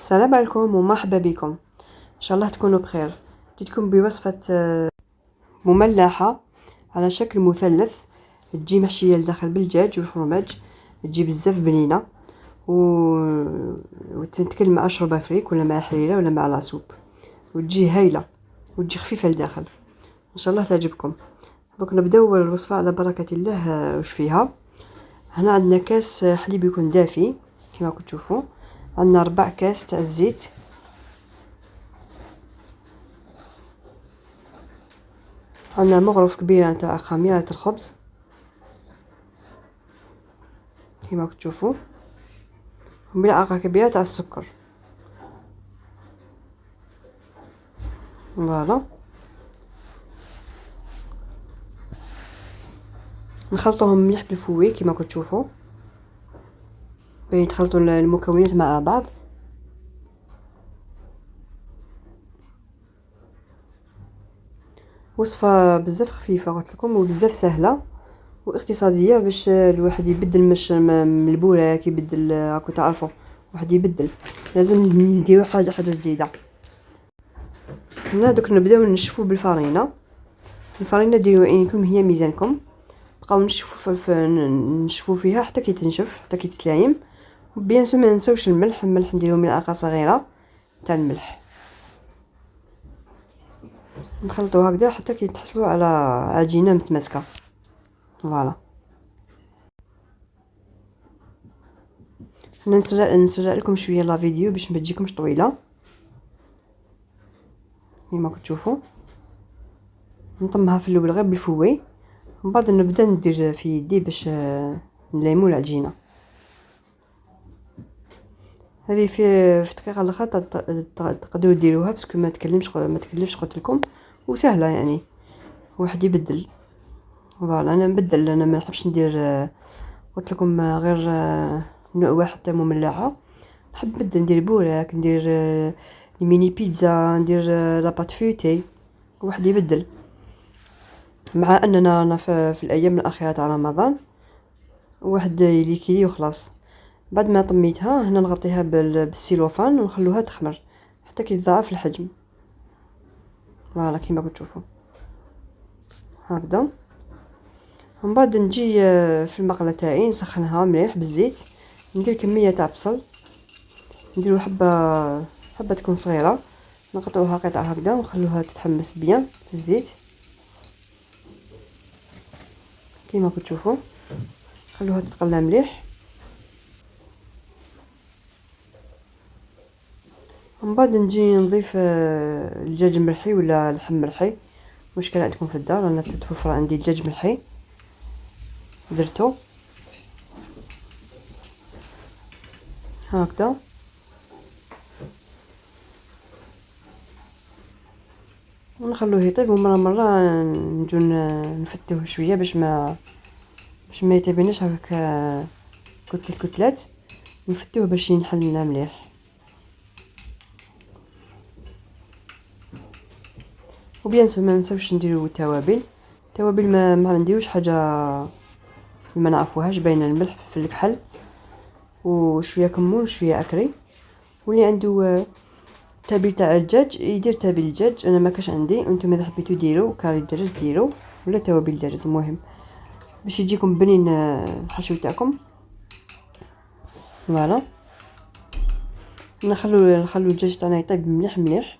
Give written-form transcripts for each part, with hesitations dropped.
السلام عليكم ومرحبا بكم. ان شاء الله تكونوا بخير. جيتكم بوصفه مملحه على شكل مثلث، تجي محشيه لداخل بالدجاج والفرماج، تجي بزاف بنينه وتتكل مع شوربه فريك ولا مع حليله ولا مع لاصوب، وتجي هايله وتجي خفيفه لداخل. ان شاء الله تعجبكم. دونك نبداو الوصفه على بركه الله. واش فيها؟ هنا عندنا كاس حليب يكون دافي كما راكم تشوفوا، عندنا 4 كاس تاع الزيت، عندنا مغرف كبيره تاع خميره الخبز كما راكم تشوفوا، وملعقه كبيره تاع السكر. فوالا نخلطوهم مليح بالفوي كما راكم تشوفوا، بين يتخلطوا المكونات مع بعض. وصفه بزاف خفيفه قلت لكم وبزاف سهله واقتصاديه، باش الواحد يبدل مش من البوراك، يبدل راكم تعرفوا واحد يبدل، لازم نديروا حاجه جديده. هنا دوك نبداو نشفوا بالفرينه. الفرينه ديروا يكون هي ميزانكم، بقاو نشفوا فيها حتى كي تنشف، حتى كي تتلايم. بيان سو ما نساوش الملح نديروا ملعقه صغيره تاع الملح، نخلطوا هكذا حتى كي تحصلوا على عجينه متماسكه. فوالا نسرع لكم شويه لا فيديو باش ما تجيكمش طويله كما كتشوفوا. نطمها في الاول غير بالفوي، من بعد نبدا ندير في يدي باش نلايمو العجينه. هذه في دقيقه الاخر تقدروا ديروها باسكو ما تكلفش قلت لكم، وسهله يعني واحد يبدل. فوالا انا نبدل، انا ما نحبش ندير قلت لكم غير نوع واحد تاع مملحه، نحب نبدل، ندير بوراك، ندير الميني بيتزا، ندير لاباط فيوتي، واحد يبدل. مع اننا انا في الايام الاخيره تاع رمضان واحد يليكيلي وخلاص. بعد ما طميتها هنا نغطيها بالسيلوفان ونخلوها تخمر حتى كي تضاعف الحجم. فوالا كيما كتشوفوا هكذا. من بعد نجي في المقله تاعي نسخنها مليح بالزيت، ندير كميه تاع بصل، نديرو حبه تكون صغيره، نقطعوها قطع هكذا ونخلوها تتحمس بيان في الزيت كيما كتشوفوا، خلوها تتقلى مليح. من بعد نجي نضيف الدجاج ملحي ولا لحم ملحي، واش كان عندكم في الدار. انا تتوفر عندي دجاج ملحي درتو هكذا. ونخلوه يطيب، ومره نجو نفتوه شويه باش ما يطيبناش هكا كتلات، نفتوه باش ينحل لنا مليح. وبيان سو ما نساوش نديرو التوابل ما نديروش حاجه ما نعرفوهاش، بين الملح في الكحل وشويه كمون وشويه اكري. واللي عنده تابل تاع الدجاج يدير تابل الدجاج، انا ما كاش عندي، انتم اذا حبيتو ديروا كاري الدجاج ديروا ولا توابل الدجاج، المهم باش يجيكم بنين الحشو تاعكم. فوالا نخلو الدجاج تاعنا يطيب مليح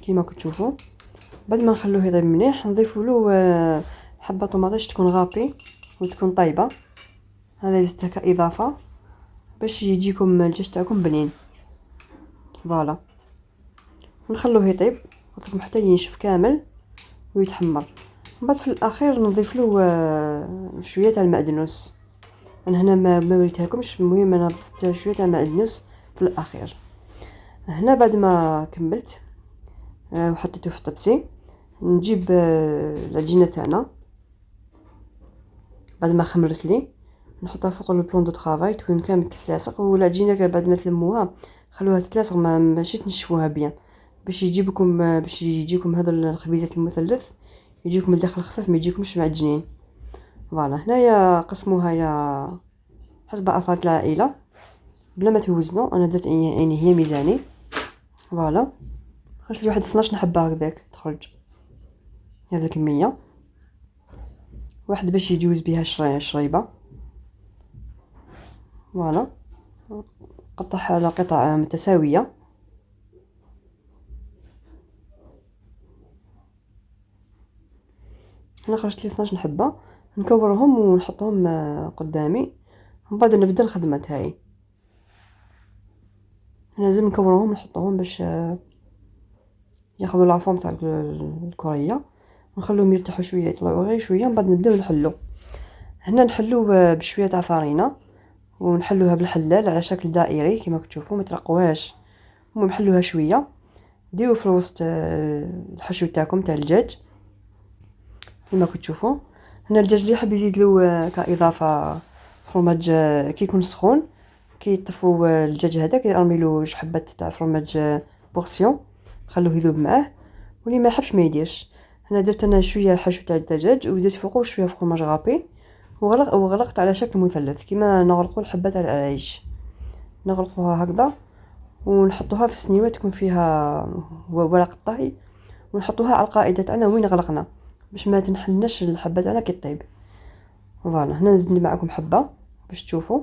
كيما كتشوفوا. بعد ما نخلوه يطيب مليح نضيفوا له حبه طوماطيش تكون غابي وتكون طيبه، هذا زدتها كاضافه باش يجيكم الدجاج تاعكم بنين. فوالا نخلوه يطيب قلت لكم حتى ينشف كامل ويتحمر. من بعد في الاخير نضيف له شويه تاع المعدنوس. انا هنا ما وريتها لكمش، المهم انا ضفت شويه تاع المعدنوس في الاخير. هنا بعد ما كملت وحطيته في الطبسي، نجيب العجينه تاعنا بعد ما خمرت لي، نحطها فوق البلون دو طرافاي تكون كامل تتلاصق. والعجينه بعد ما تلموها خلوها تتلاصق، ماشي تنشفوها بيان باش يجيكم هذا الخبيزات المثلث يجيكم الداخل خفيف، ما يجيكمش معجنين. فوالا هنايا قسموها يا حسب افراد العائله، بلا ما توزنو. انا درت يعني هي ميزاني فوالا. خرجت لي واحد 12 حبه هكذاك تخرج هذه الكميه، واحد باش يجوز بها شريبه فوالا. قطعها على قطع متساويه. هنا خرجت لي 12 حبه، نكورهم ونحطهم قدامي، ومن بعد نبدا الخدمه تاعي. لازم نكورهم ونحطهم باش ياخذوا العفو تاع الكوريه، ونخلوهم يرتاحوا شويه يطلعوا غير شويه، من بعد نبداو نحلو. هنا نحلو بشويه تاع فارينه، ونحلوها بالحلال على شكل دائري كما تشوفوا، ما ترقوهاش. المهم نحلوها شويه، ديروا في الوسط الحشو تاعكم تاع الدجاج كما تشوفوا. هنا الدجاج اللي يحب يزيد له كاضافه فرماج كي يكون سخون، كي يطفوا الدجاج هذاك يرمي له جوج حبات تاع فرماج بورسيون، خلوه يذوب معاه. واللي ما يحبش ما يديرش. هنا درت انا شويه حشو تاع الدجاج ودرت فوقه شويه فرماج غابي، وغلقت على شكل مثلث كيما نغلقوا الحبات على العيش. نغلقوها هكذا ونحطوها في السنيوه تكون فيها ورق الطهي، ونحطوها على القاعده تاعنا وين غلقنا باش ما تنحلناش الحبه تاعنا كي طيب فوالا. هنا نزيد معكم حبه باش تشوفوا.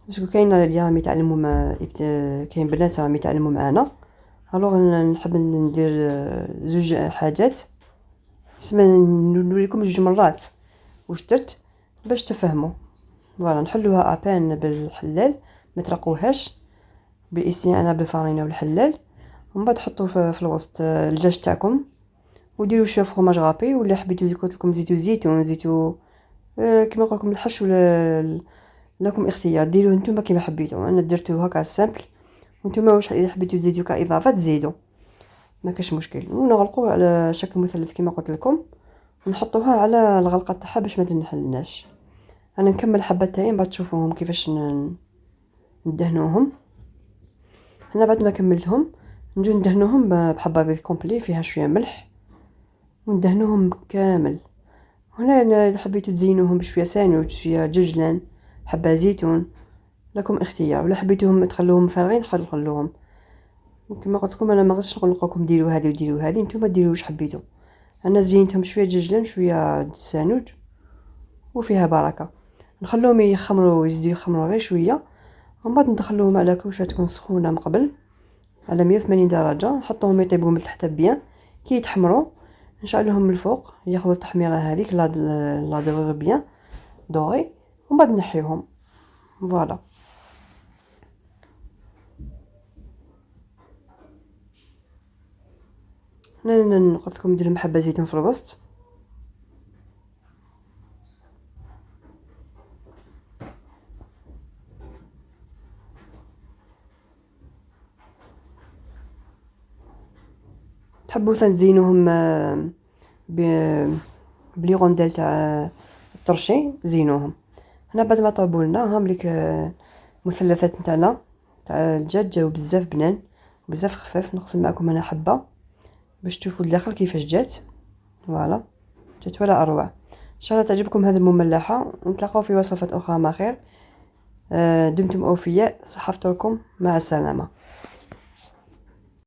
باسكو كاين اللي يتعلموا كاين بنات راهم يتعلموا معانا، الوغ نحب ندير زوج حاجات. اسمع نوريكم جوج مرات واش درت باش تفهموا فوالا. نحلوها ابان بالحلال ما ترقوهاش بالاستعانه بالفارينه والحلال، ومن بعد حطوا في الوسط الدجاج تاعكم، وديروا شويه فرماج غابي، ولا حبيتوا قلت لكم زيتوا زيتون زيتوا كما نقول لكم الحشو لكم اختيار، ديروه نتوما كيما حبيتوا. انا درتو هكا سامبل، وانتم واش اذا حبيتوا تزيدوا كاضافات زيدوا ما كاش مشكل. ونغلقوه على شكل مثلث كما قلت لكم، ونحطوها على الغلقه تاعها باش ما تنحلناش. انا نكمل حبات تاعي بعد تشوفوهم كيفاش ندهنوهم. هنا بعد ما كملتهم نجو ندهنوهم بحبه بيض كومبلي فيها شويه ملح، وندهنوهم كامل. هنا اذا حبيتوا تزينوهم بشويه ساندويتش شويه ججلان حبه زيتون لكم اختيار، ولا حبيتوهم تخلوهم فارغين خلوهم. كما قلت لكم انا ما غاديش نقول لكم ديروا هذه وديروا هذه، نتوما ديروا واش حبيتوا. انا زينتهم شويه ججلان شويه ساندويتش وفيها بركه. نخلوهم يخمروا يزيدوا يخمروا غير شويه، ومن بعد ندخلوهم على كوشه تكون سخونه من قبل على 180 درجه، نحطوهم يطيبوا من تحت بيان. كي يتحمروا نشعلهم من الفوق ياخذوا التحميره هذيك لا دوغ بيان دوغي، ومن بعد نحيوهم فوالا. انا قلت لكم ندير حبه زيتون في الوسط. تحبوا تزينوهم بلي غونديل تاع الطرشي زينوهم. هنا بعد ما طابوا لنا هام ليك مثلثات نتاعنا تاع الدجاج جاو بزاف بنان بزاف خفاف. نقسم معكم انا حبه باش تشوفوا الداخل كيفاش جات فوالا. جات ولا اروع. ان شاء الله تعجبكم هذه المملحه، ونتلاقاو في وصفات اخرى ما خير. دمتم اوفياء، صحفتكم، مع السلامه.